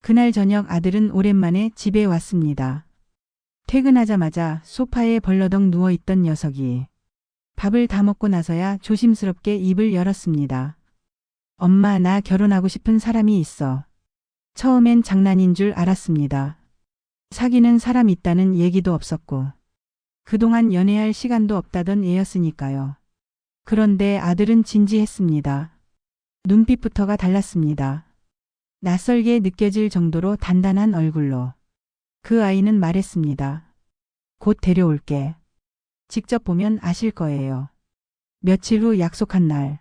그날 저녁 아들은 오랜만에 집에 왔습니다. 퇴근하자마자 소파에 벌러덩 누워있던 녀석이 밥을 다 먹고 나서야 조심스럽게 입을 열었습니다. 엄마, 나 결혼하고 싶은 사람이 있어. 처음엔 장난인 줄 알았습니다. 사귀는 사람 있다는 얘기도 없었고 그동안 연애할 시간도 없다던 애였으니까요. 그런데 아들은 진지했습니다. 눈빛부터가 달랐습니다. 낯설게 느껴질 정도로 단단한 얼굴로. 그 아이는 말했습니다. 곧 데려올게. 직접 보면 아실 거예요. 며칠 후 약속한 날,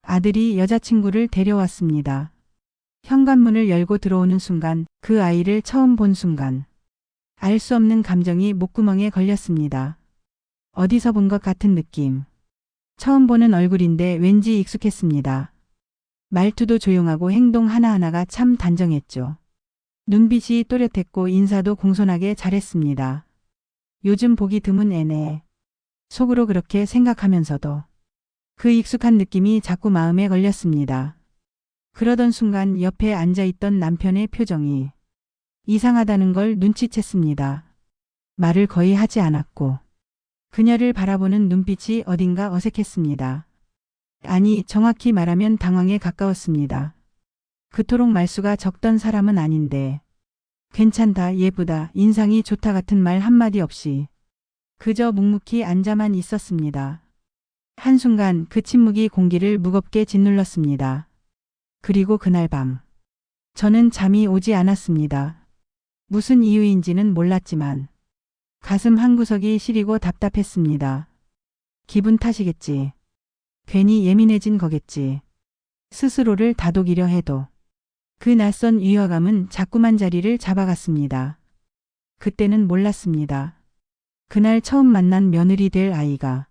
아들이 여자친구를 데려왔습니다. 현관문을 열고 들어오는 순간, 그 아이를 처음 본 순간, 알 수 없는 감정이 목구멍에 걸렸습니다. 어디서 본 것 같은 느낌. 처음 보는 얼굴인데 왠지 익숙했습니다. 말투도 조용하고 행동 하나하나가 참 단정했죠. 눈빛이 또렷했고 인사도 공손하게 잘했습니다. 요즘 보기 드문 애네. 속으로 그렇게 생각하면서도 그 익숙한 느낌이 자꾸 마음에 걸렸습니다. 그러던 순간 옆에 앉아있던 남편의 표정이 이상하다는 걸 눈치챘습니다. 말을 거의 하지 않았고 그녀를 바라보는 눈빛이 어딘가 어색했습니다. 아니, 정확히 말하면 당황에 가까웠습니다. 그토록 말수가 적던 사람은 아닌데 괜찮다, 예쁘다, 인상이 좋다 같은 말 한마디 없이 그저 묵묵히 앉아만 있었습니다. 한순간 그 침묵이 공기를 무겁게 짓눌렀습니다. 그리고 그날 밤 저는 잠이 오지 않았습니다. 무슨 이유인지는 몰랐지만 가슴 한구석이 시리고 답답했습니다. 기분 탓이겠지. 괜히 예민해진 거겠지. 스스로를 다독이려 해도 그 낯선 위화감은 자꾸만 자리를 잡아갔습니다. 그때는 몰랐습니다. 그날 처음 만난 며느리 될 아이가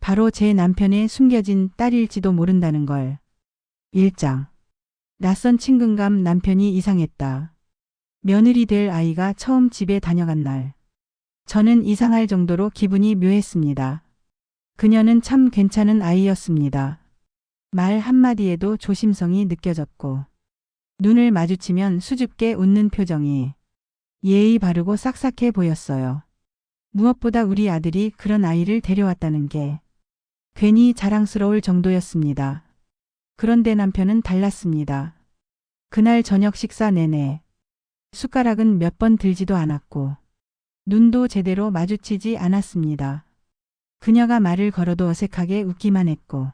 바로 제 남편의 숨겨진 딸일지도 모른다는 걸. 1장. 낯선 친근감. 남편이 이상했다. 며느리 될 아이가 처음 집에 다녀간 날. 저는 이상할 정도로 기분이 묘했습니다. 그녀는 참 괜찮은 아이였습니다. 말 한마디에도 조심성이 느껴졌고 눈을 마주치면 수줍게 웃는 표정이 예의 바르고 싹싹해 보였어요. 무엇보다 우리 아들이 그런 아이를 데려왔다는 게 괜히 자랑스러울 정도였습니다. 그런데 남편은 달랐습니다. 그날 저녁 식사 내내 숟가락은 몇 번 들지도 않았고 눈도 제대로 마주치지 않았습니다. 그녀가 말을 걸어도 어색하게 웃기만 했고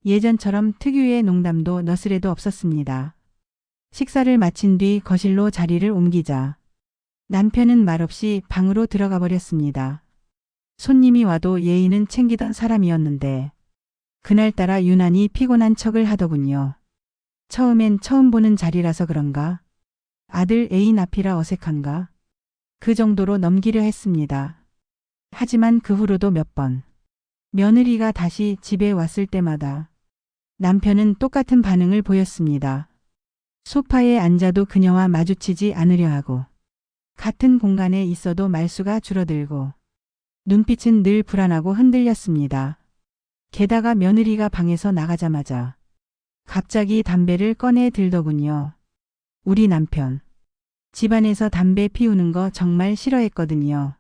예전처럼 특유의 농담도 너스레도 없었습니다. 식사를 마친 뒤 거실로 자리를 옮기자 남편은 말없이 방으로 들어가 버렸습니다. 손님이 와도 예의는 챙기던 사람이었는데 그날따라 유난히 피곤한 척을 하더군요. 처음엔 처음 보는 자리라서 그런가? 아들 애인 앞이라 어색한가? 그 정도로 넘기려 했습니다. 하지만 그 후로도 몇 번 며느리가 다시 집에 왔을 때마다 남편은 똑같은 반응을 보였습니다. 소파에 앉아도 그녀와 마주치지 않으려 하고 같은 공간에 있어도 말수가 줄어들고 눈빛은 늘 불안하고 흔들렸습니다. 게다가 며느리가 방에서 나가자마자 갑자기 담배를 꺼내 들더군요. 우리 남편. 집안에서 담배 피우는 거 정말 싫어했거든요.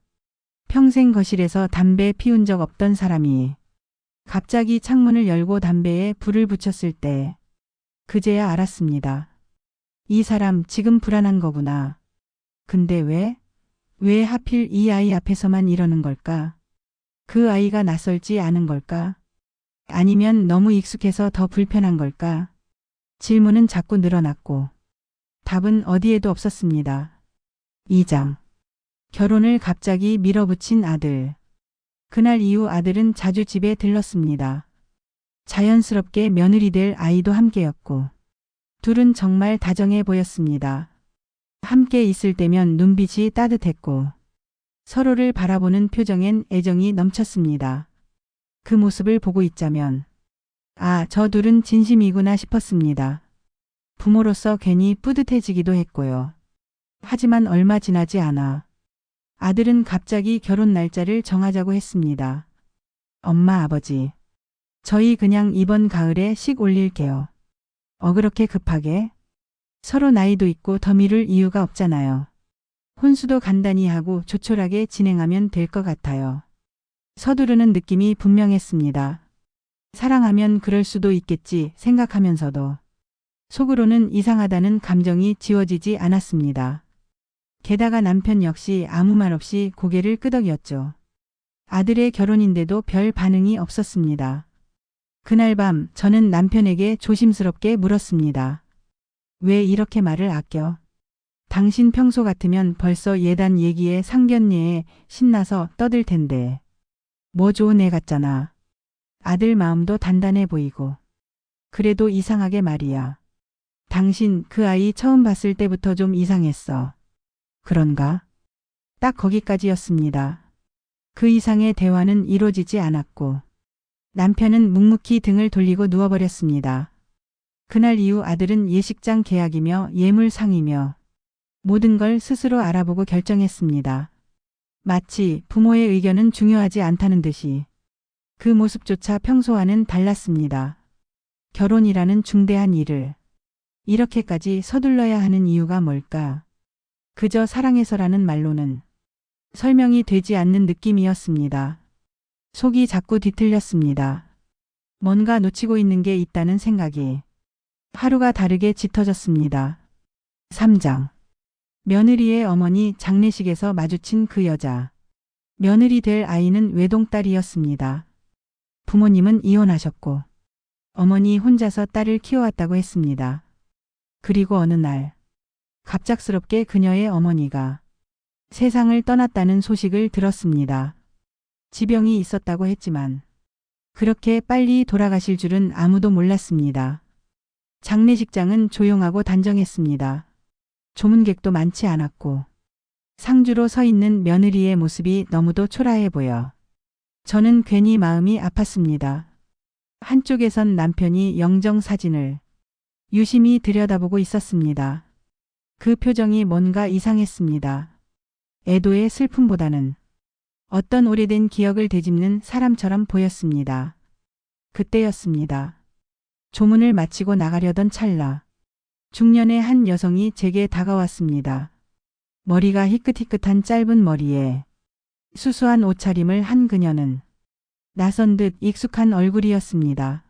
평생 거실에서 담배 피운 적 없던 사람이 갑자기 창문을 열고 담배에 불을 붙였을 때 그제야 알았습니다. 이 사람 지금 불안한 거구나. 근데 왜 하필 이 아이 앞에서만 이러는 걸까? 그 아이가 낯설지 않은 걸까? 아니면 너무 익숙해서 더 불편한 걸까? 질문은 자꾸 늘어났고 답은 어디에도 없었습니다. 2장. 결혼을 갑자기 밀어붙인 아들. 그날 이후 아들은 자주 집에 들렀습니다. 자연스럽게 며느리 될 아이도 함께였고 둘은 정말 다정해 보였습니다. 함께 있을 때면 눈빛이 따뜻했고 서로를 바라보는 표정엔 애정이 넘쳤습니다. 그 모습을 보고 있자면 아, 저 둘은 진심이구나 싶었습니다. 부모로서 괜히 뿌듯해지기도 했고요. 하지만 얼마 지나지 않아 아들은 갑자기 결혼 날짜를 정하자고 했습니다. 엄마, 아버지. 저희 그냥 이번 가을에 식 올릴게요. 그렇게 급하게? 서로 나이도 있고 더 미룰 이유가 없잖아요. 혼수도 간단히 하고 조촐하게 진행하면 될 것 같아요. 서두르는 느낌이 분명했습니다. 사랑하면 그럴 수도 있겠지 생각하면서도 속으로는 이상하다는 감정이 지워지지 않았습니다. 게다가 남편 역시 아무 말 없이 고개를 끄덕였죠. 아들의 결혼인데도 별 반응이 없었습니다. 그날 밤 저는 남편에게 조심스럽게 물었습니다. 왜 이렇게 말을 아껴? 당신 평소 같으면 벌써 예단 얘기에 상견례에 신나서 떠들 텐데. 뭐 좋은 애 같잖아. 아들 마음도 단단해 보이고. 그래도 이상하게 말이야. 당신 그 아이 처음 봤을 때부터 좀 이상했어. 그런가? 딱 거기까지였습니다. 그 이상의 대화는 이루어지지 않았고 남편은 묵묵히 등을 돌리고 누워버렸습니다. 그날 이후 아들은 예식장 계약이며 예물 상이며 모든 걸 스스로 알아보고 결정했습니다. 마치 부모의 의견은 중요하지 않다는 듯이 그 모습조차 평소와는 달랐습니다. 결혼이라는 중대한 일을 이렇게까지 서둘러야 하는 이유가 뭘까? 그저 사랑해서라는 말로는 설명이 되지 않는 느낌이었습니다. 속이 자꾸 뒤틀렸습니다. 뭔가 놓치고 있는 게 있다는 생각이 하루가 다르게 짙어졌습니다. 3장. 며느리의 어머니 장례식에서 마주친 그 여자. 며느리 될 아이는 외동딸이었습니다. 부모님은 이혼하셨고 어머니 혼자서 딸을 키워왔다고 했습니다. 그리고 어느 날 갑작스럽게 그녀의 어머니가 세상을 떠났다는 소식을 들었습니다. 지병이 있었다고 했지만 그렇게 빨리 돌아가실 줄은 아무도 몰랐습니다. 장례식장은 조용하고 단정했습니다. 조문객도 많지 않았고 상주로 서 있는 며느리의 모습이 너무도 초라해 보여 저는 괜히 마음이 아팠습니다. 한쪽에선 남편이 영정 사진을 유심히 들여다보고 있었습니다. 그 표정이 뭔가 이상했습니다. 애도의 슬픔보다는 어떤 오래된 기억을 되짚는 사람처럼 보였습니다. 그때였습니다. 조문을 마치고 나가려던 찰나 중년의 한 여성이 제게 다가왔습니다. 머리가 희끗희끗한 짧은 머리에 수수한 옷차림을 한 그녀는 낯선 듯 익숙한 얼굴이었습니다.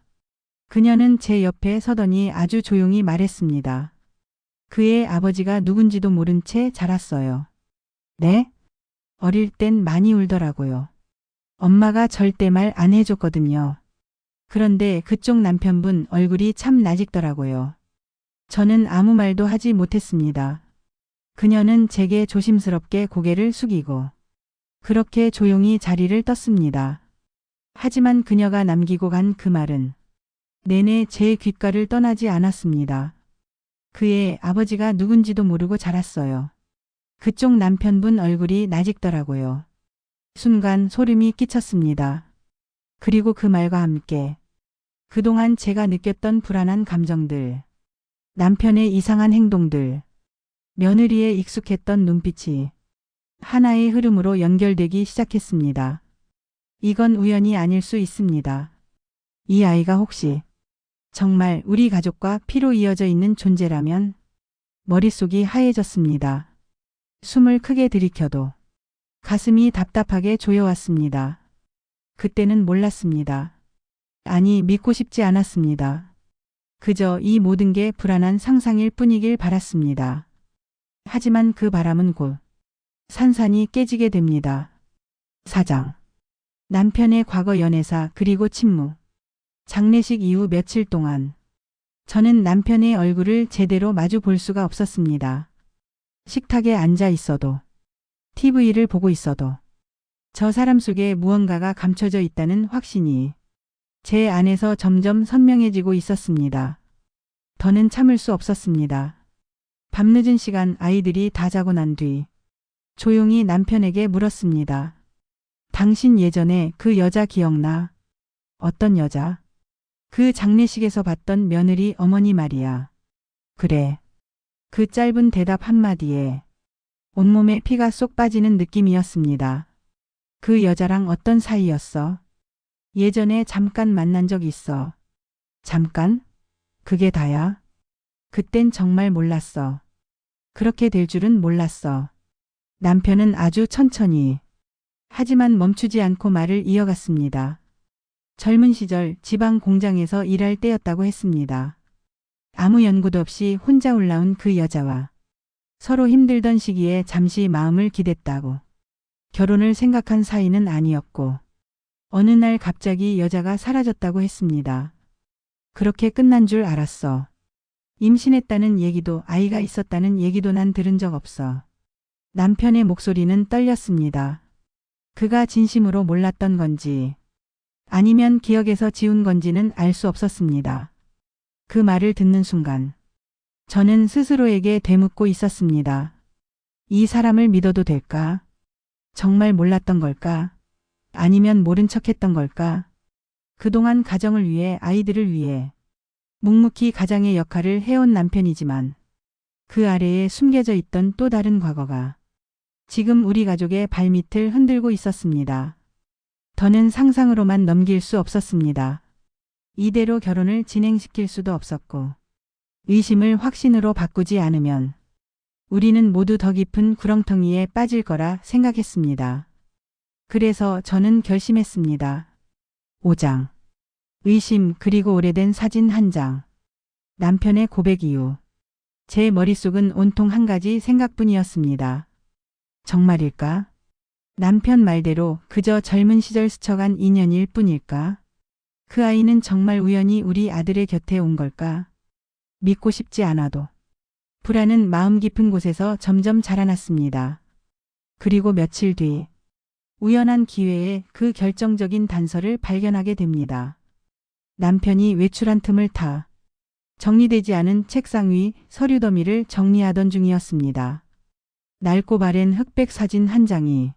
그녀는 제 옆에 서더니 아주 조용히 말했습니다. 그의 아버지가 누군지도 모른 채 자랐어요. 네? 어릴 땐 많이 울더라고요. 엄마가 절대 말 안 해줬거든요. 그런데 그쪽 남편분 얼굴이 참 낯익더라고요. 저는 아무 말도 하지 못했습니다. 그녀는 제게 조심스럽게 고개를 숙이고 그렇게 조용히 자리를 떴습니다. 하지만 그녀가 남기고 간 그 말은 내내 제 귓가를 떠나지 않았습니다. 그의 아버지가 누군지도 모르고 자랐어요. 그쪽 남편분 얼굴이 낯익더라고요. 순간 소름이 끼쳤습니다. 그리고 그 말과 함께 그동안 제가 느꼈던 불안한 감정들, 남편의 이상한 행동들, 며느리의 익숙했던 눈빛이 하나의 흐름으로 연결되기 시작했습니다. 이건 우연이 아닐 수 있습니다. 이 아이가 혹시 정말 우리 가족과 피로 이어져 있는 존재라면 머릿속이 하얘졌습니다. 숨을 크게 들이켜도 가슴이 답답하게 조여왔습니다. 그때는 몰랐습니다. 아니, 믿고 싶지 않았습니다. 그저 이 모든 게 불안한 상상일 뿐이길 바랐습니다. 하지만 그 바람은 곧 산산이 깨지게 됩니다. 4장. 남편의 과거 연애사 그리고 침묵. 장례식 이후 며칠 동안 저는 남편의 얼굴을 제대로 마주 볼 수가 없었습니다. 식탁에 앉아 있어도 TV를 보고 있어도 저 사람 속에 무언가가 감춰져 있다는 확신이 제 안에서 점점 선명해지고 있었습니다. 더는 참을 수 없었습니다. 밤늦은 시간 아이들이 다 자고 난 뒤 조용히 남편에게 물었습니다. 당신 예전에 그 여자 기억나? 어떤 여자? 그 장례식에서 봤던 며느리 어머니 말이야. 그래. 그 짧은 대답 한마디에 온몸에 피가 쏙 빠지는 느낌이었습니다. 그 여자랑 어떤 사이였어? 예전에 잠깐 만난 적 있어. 잠깐? 그게 다야? 그땐 정말 몰랐어. 그렇게 될 줄은 몰랐어. 남편은 아주 천천히, 하지만 멈추지 않고 말을 이어갔습니다. 젊은 시절 지방 공장에서 일할 때였다고 했습니다. 아무 연고도 없이 혼자 올라온 그 여자와 서로 힘들던 시기에 잠시 마음을 기댔다고. 결혼을 생각한 사이는 아니었고 어느 날 갑자기 여자가 사라졌다고 했습니다. 그렇게 끝난 줄 알았어. 임신했다는 얘기도 아이가 있었다는 얘기도 난 들은 적 없어. 남편의 목소리는 떨렸습니다. 그가 진심으로 몰랐던 건지 아니면 기억에서 지운 건지는 알 수 없었습니다. 그 말을 듣는 순간 저는 스스로에게 되묻고 있었습니다. 이 사람을 믿어도 될까? 정말 몰랐던 걸까? 아니면 모른 척했던 걸까? 그동안 가정을 위해 아이들을 위해 묵묵히 가장의 역할을 해온 남편이지만 그 아래에 숨겨져 있던 또 다른 과거가 지금 우리 가족의 발밑을 흔들고 있었습니다. 더는 상상으로만 넘길 수 없었습니다. 이대로 결혼을 진행시킬 수도 없었고 의심을 확신으로 바꾸지 않으면 우리는 모두 더 깊은 구렁텅이에 빠질 거라 생각했습니다. 그래서 저는 결심했습니다. 5장. 의심 그리고 오래된 사진 한 장. 남편의 고백 이후 제 머릿속은 온통 한 가지 생각뿐이었습니다. 정말일까? 남편 말대로 그저 젊은 시절 스쳐간 인연일 뿐일까? 그 아이는 정말 우연히 우리 아들의 곁에 온 걸까? 믿고 싶지 않아도 불안은 마음 깊은 곳에서 점점 자라났습니다. 그리고 며칠 뒤 우연한 기회에 그 결정적인 단서를 발견하게 됩니다. 남편이 외출한 틈을 타 정리되지 않은 책상 위 서류 더미를 정리하던 중이었습니다. 낡고 바랜 흑백 사진 한 장이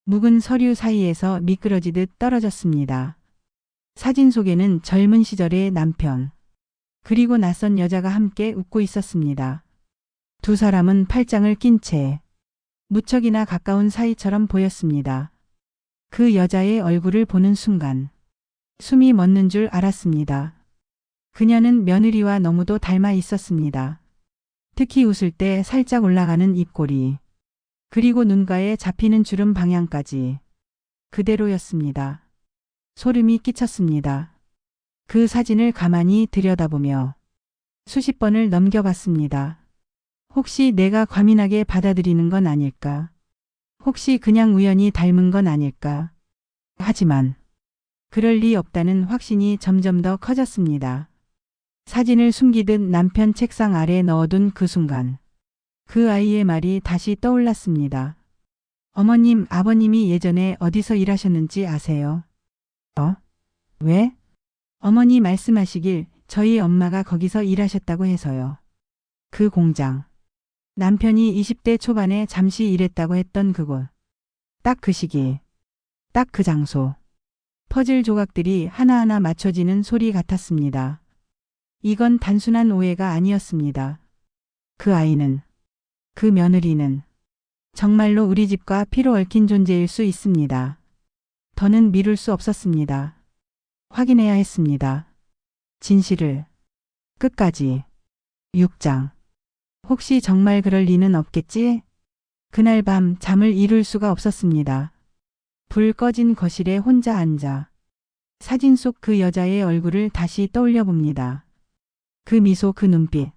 묵은 서류 사이에서 미끄러지듯 떨어졌습니다. 사진 속에는 젊은 시절의 남편, 그리고 낯선 여자가 함께 웃고 있었습니다. 두 사람은 팔짱을 낀 채 무척이나 가까운 사이처럼 보였습니다. 그 여자의 얼굴을 보는 순간 숨이 멎는 줄 알았습니다. 그녀는 며느리와 너무도 닮아 있었습니다. 특히 웃을 때 살짝 올라가는 입꼬리, 그리고 눈가에 잡히는 주름 방향까지 그대로였습니다. 소름이 끼쳤습니다. 그 사진을 가만히 들여다보며 수십 번을 넘겨봤습니다. 혹시 내가 과민하게 받아들이는 건 아닐까? 혹시 그냥 우연히 닮은 건 아닐까? 하지만 그럴 리 없다는 확신이 점점 더 커졌습니다. 사진을 숨기듯 남편 책상 아래 넣어둔 그 순간 그 아이의 말이 다시 떠올랐습니다. 어머님, 아버님이 예전에 어디서 일하셨는지 아세요? 왜? 어머니 말씀하시길 저희 엄마가 거기서 일하셨다고 해서요. 그 공장. 남편이 20대 초반에 잠시 일했다고 했던 그곳. 딱 그 시기. 딱 그 장소. 퍼즐 조각들이 하나하나 맞춰지는 소리 같았습니다. 이건 단순한 오해가 아니었습니다. 그 아이는, 그 며느리는 정말로 우리 집과 피로 얽힌 존재일 수 있습니다. 더는 미룰 수 없었습니다. 확인해야 했습니다. 진실을 끝까지. 6장. 혹시 정말 그럴 리는 없겠지? 그날 밤 잠을 이룰 수가 없었습니다. 불 꺼진 거실에 혼자 앉아 사진 속 그 여자의 얼굴을 다시 떠올려 봅니다. 그 미소, 그 눈빛,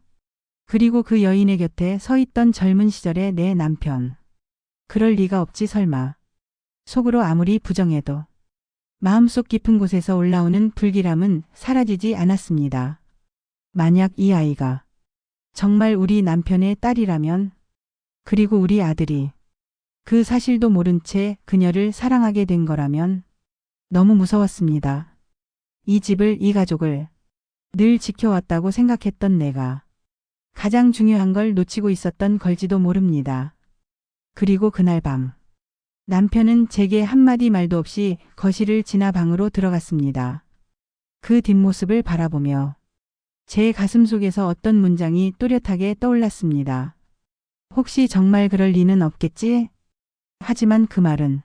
그리고 그 여인의 곁에 서 있던 젊은 시절의 내 남편. 그럴 리가 없지 설마. 속으로 아무리 부정해도 마음속 깊은 곳에서 올라오는 불길함은 사라지지 않았습니다. 만약 이 아이가 정말 우리 남편의 딸이라면, 그리고 우리 아들이 그 사실도 모른 채 그녀를 사랑하게 된 거라면 너무 무서웠습니다. 이 집을, 이 가족을 늘 지켜왔다고 생각했던 내가 가장 중요한 걸 놓치고 있었던 걸지도 모릅니다. 그리고 그날 밤 남편은 제게 한마디 말도 없이 거실을 지나 방으로 들어갔습니다. 그 뒷모습을 바라보며 제 가슴 속에서 어떤 문장이 또렷하게 떠올랐습니다. 혹시 정말 그럴 리는 없겠지? 하지만 그 말은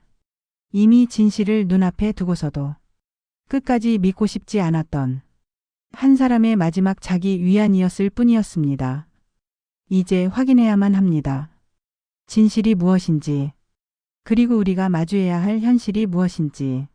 이미 진실을 눈앞에 두고서도 끝까지 믿고 싶지 않았던 한 사람의 마지막 자기 위안이었을 뿐이었습니다. 이제 확인해야만 합니다. 진실이 무엇인지, 그리고 우리가 마주해야 할 현실이 무엇인지.